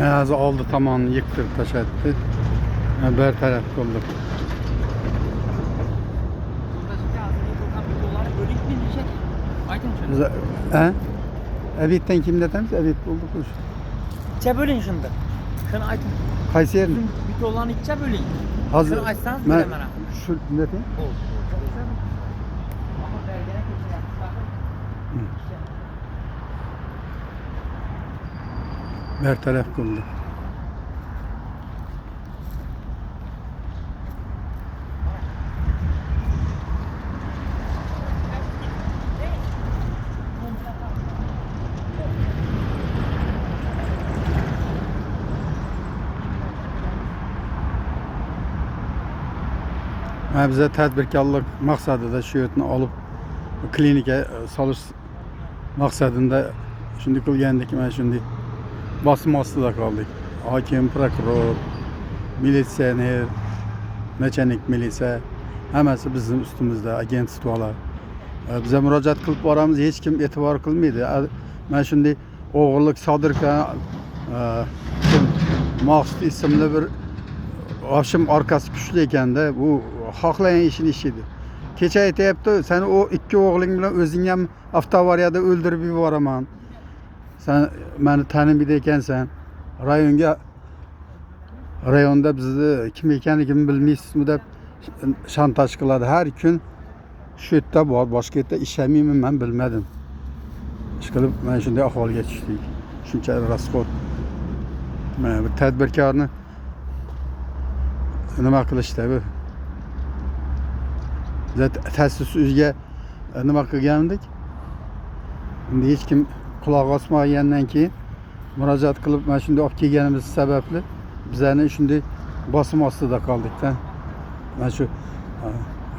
Az oldi tomonini yıktırib tashladi. Bir taraf qildi. Ha? Ebitdan kim detamiz? Ebit bo'ldik o'sha. İçe bölün şimdi. Şunu aytın. Qaysi yerni? Bir dolan içe bölün. Hozir Şunu aytsanız men bilemem. shu neting? Bir taraf qildi. Bize tadbirkorlik maqsadida shu yerni olib klinikaga solish maqsadida shunday qilgandik, mana shunday bosim ostida qoldik. Hokim, prokuror, militsioner, nachanik militsiya hammasi bizning ustimizda, agentstvolar. Bize murojaat qilib boramiz, hech kim e'tibor qilmaydi. Mana shunday o'g'irlik sodir qilgan Maqsud ismli bir oshim orqasi kuchli ekanda, bu xohlagan ishini ishlaydi. Kecha aytayapti, sen o ikki o'g'ling bilan o'zing ham avtoavariyada o'ldirib yuboraman. Sen meni tanimaydi ekansan. Rayonda bizni kim ekanligini bilmaysizmi deb shantaj qiladi. Har kun shu yerda bor, boshqa yerda ishlamayman, men bilmadim. Ishqilib mana shunday ahvolga tushdik. Shuncha rasxod. Mana bir tadbirkorni nima qilishdi bu? Biz ta'sis uyiga nima qilgandik? Endi hech kim quloq osmagandan keyin murojaat qilib mana shunday olib kelganimiz sababli bizlarni shunday bosim ostida qoldik-da. Mana shu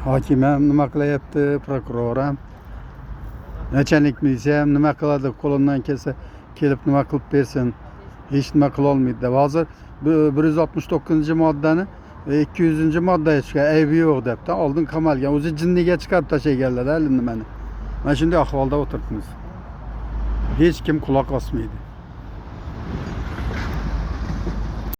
hokim ham nima qilyapti, prokuror ham, nachanik militsiya ham nima qiladi, qo'lidan kelsa kelib nima qilib bersin. Hech nima qila olmaydi. Hozir 169-moddani 200-moddaga chiqgan, aybi yo'q debdi. Oldin qamalgan. O'zi jinniga chiqarib tashlaganlar nimani. Mana shunday ahvolda o'tiribmiz. Hech kim quloq osmaydi.